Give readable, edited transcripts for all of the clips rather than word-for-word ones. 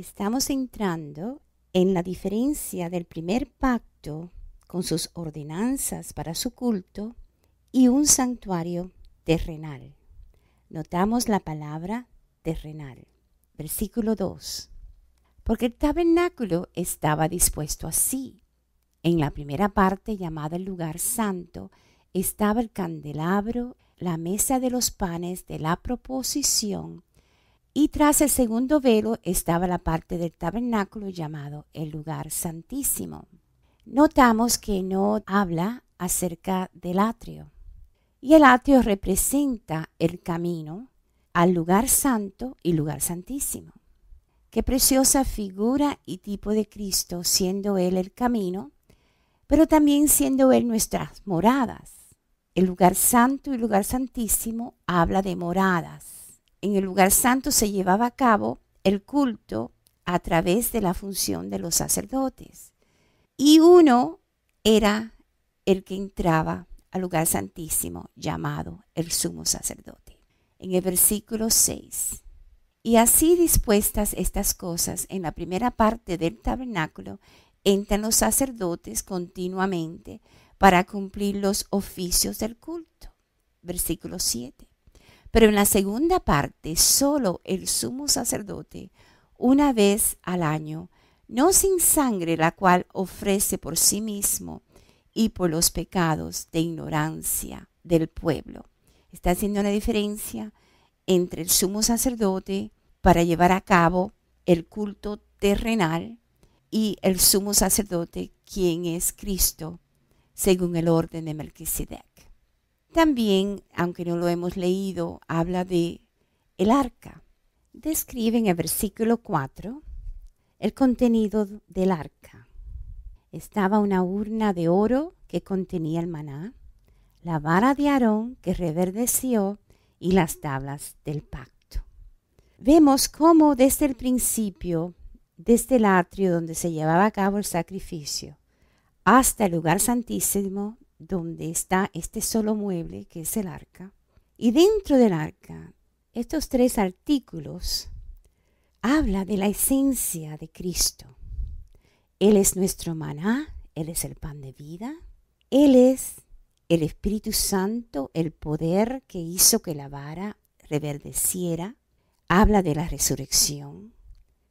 estamos entrando en la diferencia del primer pacto con sus ordenanzas para su culto y un santuario terrenal. Notamos la palabra terrenal. Versículo 2. Porque el tabernáculo estaba dispuesto así. En la primera parte, llamada el lugar santo, estaba el candelabro, la mesa de los panes de la proposición, y tras el segundo velo estaba la parte del tabernáculo llamado el lugar santísimo. Notamos que no habla acerca del atrio, y el atrio representa el camino al lugar santo y lugar santísimo. Qué preciosa figura y tipo de Cristo, siendo Él el camino, pero también siendo Él nuestras moradas. El lugar santo y lugar santísimo habla de moradas. En el lugar santo se llevaba a cabo el culto a través de la función de los sacerdotes. Y uno era el que entraba al lugar santísimo, llamado el sumo sacerdote. En el versículo 6. Y así dispuestas estas cosas en la primera parte del tabernáculo, entran los sacerdotes continuamente para cumplir los oficios del culto. Versículo 7. Pero en la segunda parte, solo el sumo sacerdote, una vez al año, no sin sangre, la cual ofrece por sí mismo y por los pecados de ignorancia del pueblo. Está haciendo una diferencia entre el sumo sacerdote para llevar a cabo el culto terrenal y el sumo sacerdote, quien es Cristo, según el orden de Melquisedec. También, aunque no lo hemos leído, habla de el arca. Describe en el versículo 4 el contenido del arca. Estaba una urna de oro que contenía el maná, la vara de Aarón que reverdeció y las tablas del pacto. Vemos cómo desde el principio, desde el atrio donde se llevaba a cabo el sacrificio, hasta el lugar santísimo donde está este solo mueble que es el arca, y dentro del arca, estos tres artículos habla de la esencia de Cristo. Él es nuestro maná, Él es el pan de vida, Él es el Espíritu Santo, el poder que hizo que la vara reverdeciera, habla de la resurrección,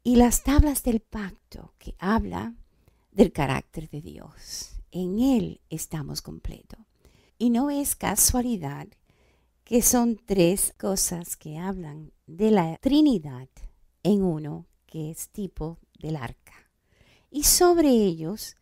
y las tablas del pacto, que habla del carácter de Dios. En Él estamos completos. Y no es casualidad que son tres cosas que hablan de la Trinidad en uno, que es tipo del arca. Y sobre ellos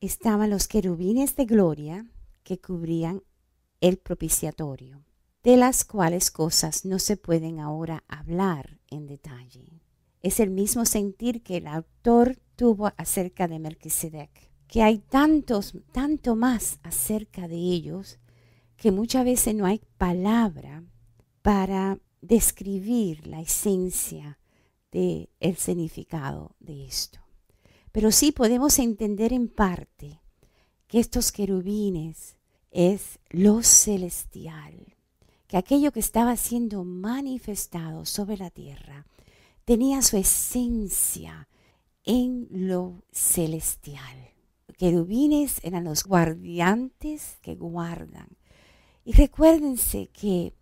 estaban los querubines de gloria que cubrían el propiciatorio, de las cuales cosas no se pueden ahora hablar en detalle. Es el mismo sentir que el autor tuvo acerca de Melquisedec, que hay tanto más acerca de ellos que muchas veces no hay palabra para describir la esencia del significado de esto. Pero sí podemos entender en parte que estos querubines es lo celestial, que aquello que estaba siendo manifestado sobre la tierra tenía su esencia en lo celestial. Querubines eran los guardiantes que guardan. Y recuérdense que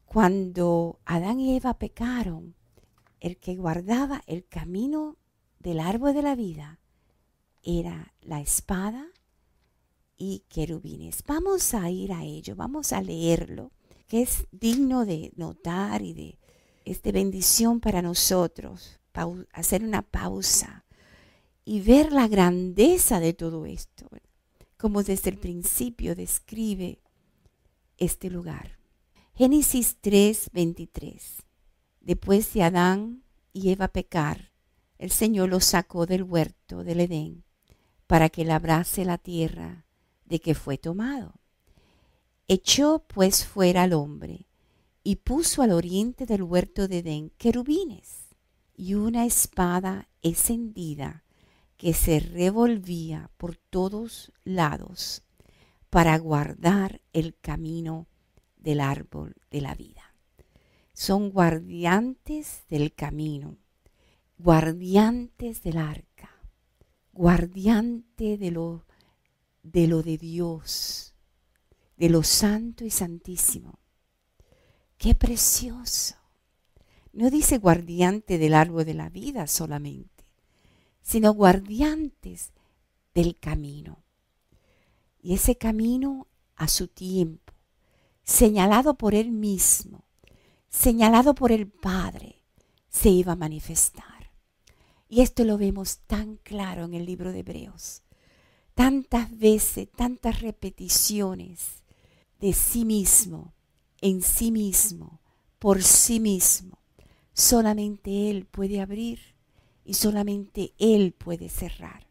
cuando Adán y Eva pecaron, el que guardaba el camino del árbol de la vida era la espada y querubines. Vamos a ir a ello, vamos a leerlo, que es digno de notar y de bendición para nosotros, hacer una pausa y ver la grandeza de todo esto, como desde el principio describe este lugar. Génesis 3:23. Después de Adán y Eva pecar, el Señor los sacó del huerto del Edén para que labrase la tierra de que fue tomado. Echó pues fuera al hombre y puso al oriente del huerto de Edén querubines y una espada encendida que se revolvía por todos lados para guardar el camino del árbol de la vida. Son guardiantes del camino. guardiantes del arca, guardiante de lo de Dios, de lo santo y santísimo. ¡Qué precioso! No dice guardiante del árbol de la vida solamente, sino guardiantes del camino. Y ese camino a su tiempo, señalado por Él mismo, señalado por el Padre, se iba a manifestar. Y esto lo vemos tan claro en el libro de Hebreos. Tantas veces, tantas repeticiones de sí mismo, en sí mismo, por sí mismo. Solamente Él puede abrir y solamente Él puede cerrar.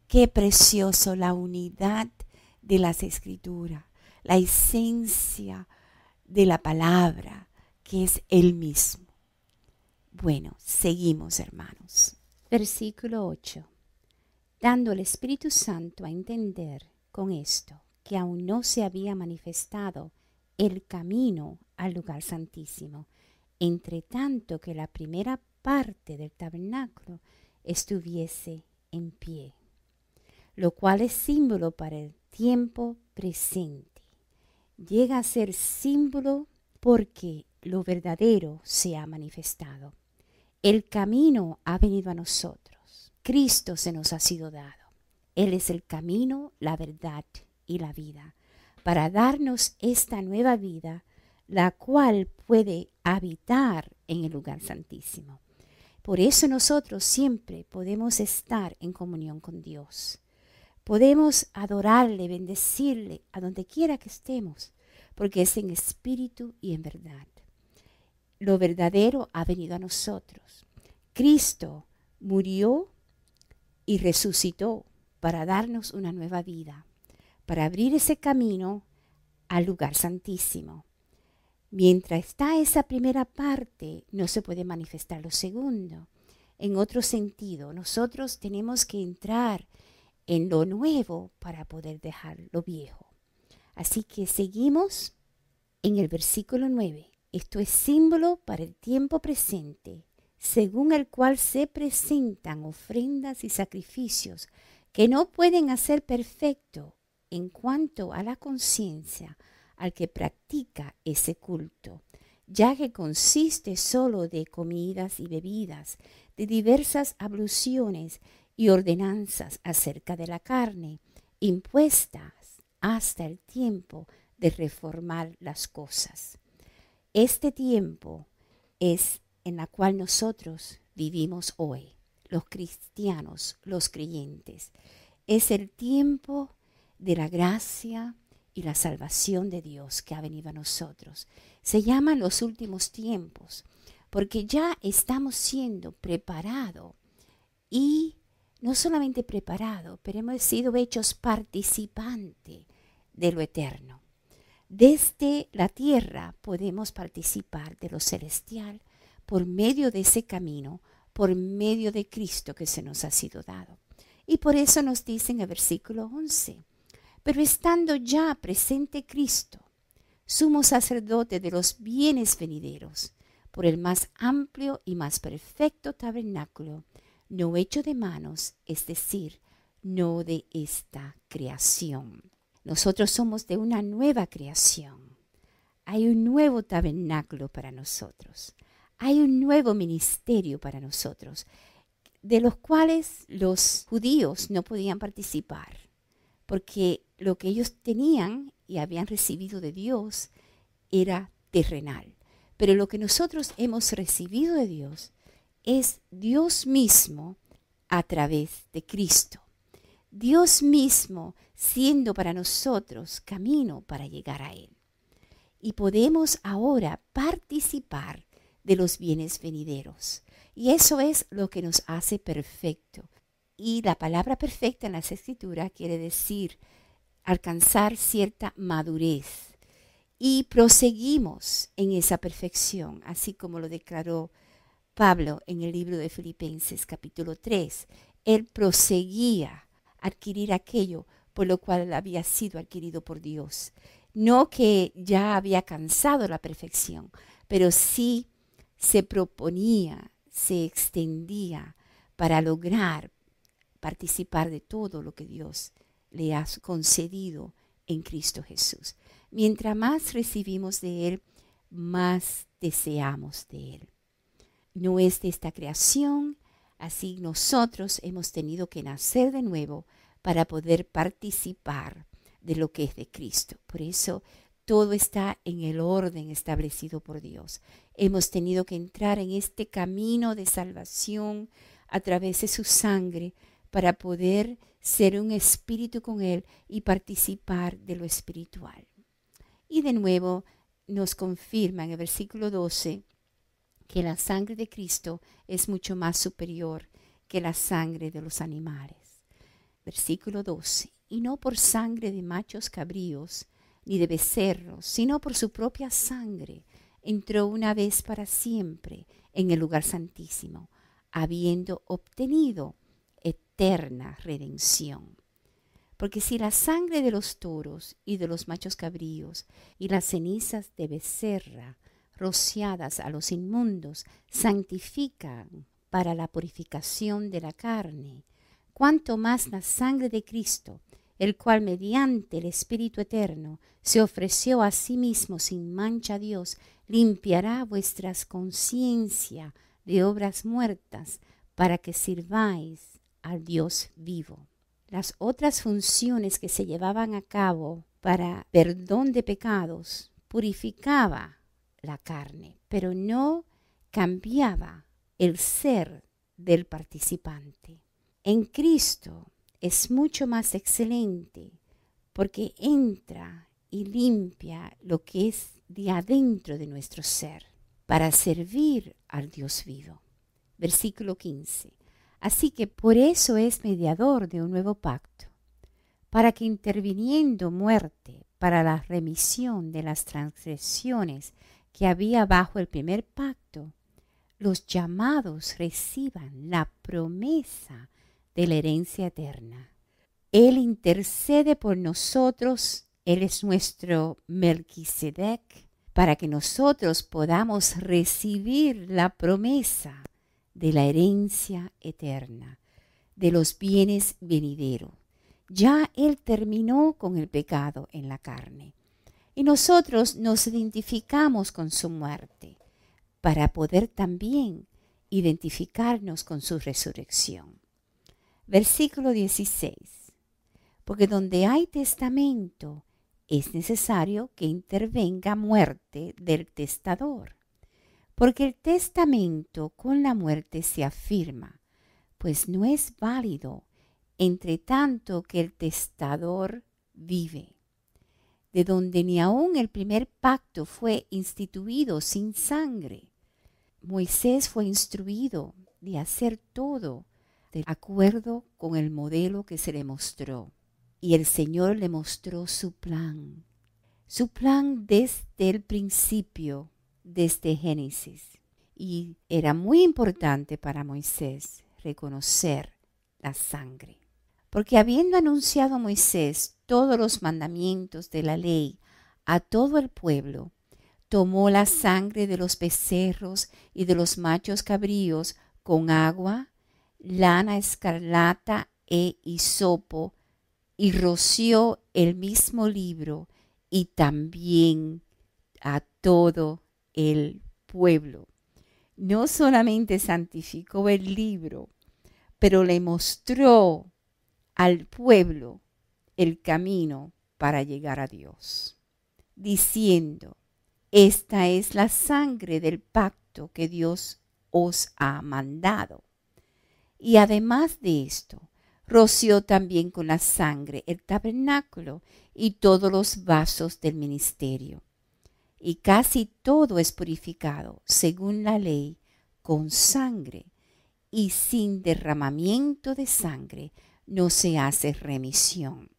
Qué precioso la unidad de las Escrituras, la esencia de la palabra que es Él mismo. Bueno, seguimos, hermanos. Versículo 8. Dando el Espíritu Santo a entender con esto que aún no se había manifestado el camino al lugar santísimo, entre tanto que la primera parte del tabernáculo estuviese en pie, lo cual es símbolo para el tiempo presente. Llega a ser símbolo porque lo verdadero se ha manifestado. El camino ha venido a nosotros. Cristo se nos ha sido dado. Él es el camino, la verdad y la vida, para darnos esta nueva vida, la cual puede habitar en el lugar santísimo. Por eso nosotros siempre podemos estar en comunión con Dios. Podemos adorarle, bendecirle a donde quiera que estemos, porque es en espíritu y en verdad. Lo verdadero ha venido a nosotros. Cristo murió y resucitó para darnos una nueva vida, para abrir ese camino al lugar santísimo. Mientras está esa primera parte, no se puede manifestar lo segundo. En otro sentido, nosotros tenemos que entrar en lo nuevo para poder dejar lo viejo. Así que seguimos en el versículo 9. Esto es símbolo para el tiempo presente, según el cual se presentan ofrendas y sacrificios que no pueden hacer perfecto en cuanto a la conciencia al que practica ese culto, ya que consiste solo de comidas y bebidas, de diversas abluciones y ordenanzas acerca de la carne, impuestas hasta el tiempo de reformar las cosas. Este tiempo es en la cual nosotros vivimos hoy, los cristianos, los creyentes. Es el tiempo de la gracia y la salvación de Dios que ha venido a nosotros. Se llaman los últimos tiempos, porque ya estamos siendo preparados y no solamente preparados, pero hemos sido hechos participantes de lo eterno. Desde la tierra podemos participar de lo celestial por medio de ese camino, por medio de Cristo que se nos ha sido dado. Y por eso nos dice en el versículo 11, pero estando ya presente Cristo, sumo sacerdote de los bienes venideros, por el más amplio y más perfecto tabernáculo, no hecho de manos, es decir, no de esta creación. Nosotros somos de una nueva creación. Hay un nuevo tabernáculo para nosotros. Hay un nuevo ministerio para nosotros, de los cuales los judíos no podían participar, porque lo que ellos tenían y habían recibido de Dios era terrenal. Pero lo que nosotros hemos recibido de Dios es Dios mismo a través de Cristo. Dios mismo siendo para nosotros camino para llegar a Él. Y podemos ahora participar de los bienes venideros. Y eso es lo que nos hace perfecto. Y la palabra perfecta en las Escrituras quiere decir alcanzar cierta madurez. Y proseguimos en esa perfección, así como lo declaró Pablo en el libro de Filipenses capítulo 3. Él proseguía a adquirir aquello por lo cual había sido adquirido por Dios. No que ya había alcanzado la perfección, pero sí se proponía, se extendía para lograr participar de todo lo que Dios le ha concedido en Cristo Jesús. Mientras más recibimos de Él, más deseamos de Él. No es de esta creación, así nosotros hemos tenido que nacer de nuevo para poder participar de lo que es de Cristo. Por eso todo está en el orden establecido por Dios. Hemos tenido que entrar en este camino de salvación a través de su sangre para poder ser un espíritu con Él y participar de lo espiritual. Y de nuevo nos confirma en el versículo 12 que la sangre de Cristo es mucho más superior que la sangre de los animales. Versículo 12. Y no por sangre de machos cabríos ni de becerros, sino por su propia sangre, entró una vez para siempre en el lugar santísimo, habiendo obtenido eterna redención. Porque si la sangre de los toros y de los machos cabríos y las cenizas de becerra rociadas a los inmundos santifican para la purificación de la carne, cuánto más la sangre de Cristo, el cual mediante el Espíritu Eterno se ofreció a sí mismo sin mancha a Dios, limpiará vuestras conciencias de obras muertas para que sirváis al Dios vivo. Las otras funciones que se llevaban a cabo para perdón de pecados purificaba la carne, pero no cambiaba el ser del participante. En Cristo es mucho más excelente porque entra y limpia lo que es de adentro de nuestro ser para servir al Dios vivo. Versículo 15. Así que por eso es mediador de un nuevo pacto, para que interviniendo muerte para la remisión de las transgresiones que había bajo el primer pacto, los llamados reciban la promesa de la herencia eterna. Él intercede por nosotros, Él es nuestro Melquisedec, para que nosotros podamos recibir la promesa de la herencia eterna, de los bienes venideros. Ya Él terminó con el pecado en la carne y nosotros nos identificamos con su muerte para poder también identificarnos con su resurrección. Versículo 16. Porque donde hay testamento es necesario que intervenga muerte del testador. Porque el testamento con la muerte se afirma, pues no es válido entre tanto que el testador vive. De donde ni aun el primer pacto fue instituido sin sangre. Moisés fue instruido de hacer todo de acuerdo con el modelo que se le mostró. Y el Señor le mostró su plan. Su plan desde el principio, desde Génesis. Y era muy importante para Moisés reconocer la sangre. Porque habiendo anunciado Moisés todos los mandamientos de la ley a todo el pueblo, tomó la sangre de los becerros y de los machos cabríos con agua, lana escarlata e hisopo, y roció el mismo libro y también a todo el pueblo. No solamente santificó el libro, pero le mostró al pueblo el camino para llegar a Dios, diciendo: esta es la sangre del pacto que Dios os ha mandado. Y además de esto, roció también con la sangre el tabernáculo y todos los vasos del ministerio. Y casi todo es purificado, según la ley, con sangre, y sin derramamiento de sangre no se hace remisión.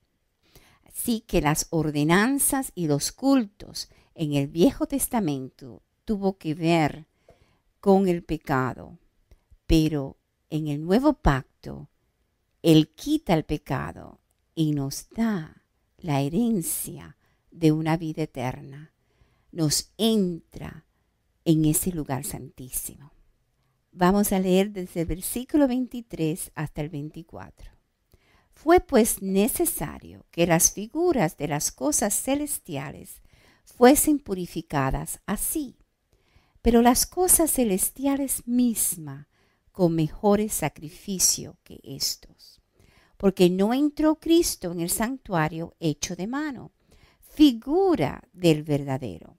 Así que las ordenanzas y los cultos en el Viejo Testamento tuvo que ver con el pecado, pero en el Nuevo Pacto Él quita el pecado y nos da la herencia de una vida eterna. Nos entra en ese lugar santísimo. Vamos a leer desde el versículo 23 hasta el 24. Fue pues necesario que las figuras de las cosas celestiales fuesen purificadas así, pero las cosas celestiales mismas con mejores sacrificios que estos. Porque no entró Cristo en el santuario hecho de mano, figura del verdadero,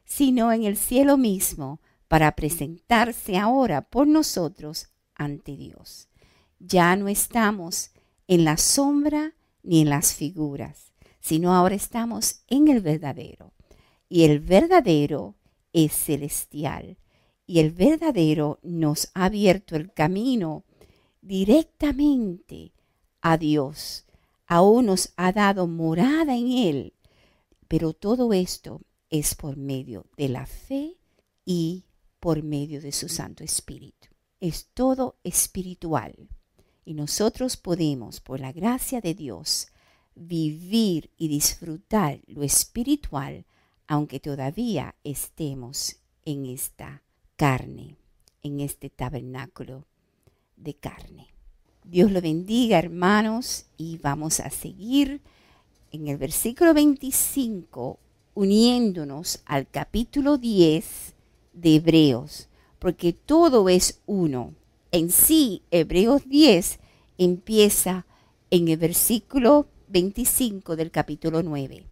sino en el cielo mismo, para presentarse ahora por nosotros ante Dios. Ya no estamos en la sombra ni en las figuras, sino ahora estamos en el verdadero. Y el verdadero es celestial. Y el verdadero nos ha abierto el camino directamente a Dios. Aún nos ha dado morada en Él. Pero todo esto es por medio de la fe y por medio de su Santo Espíritu. Es todo espiritual. Y nosotros podemos, por la gracia de Dios, vivir y disfrutar lo espiritual, aunque todavía estemos en esta carne, en este tabernáculo de carne. Dios lo bendiga, hermanos, y vamos a seguir en el versículo 25, uniéndonos al capítulo 10 de Hebreos, porque todo es uno. En sí, Hebreos 10 empieza en el versículo 25 del capítulo 9.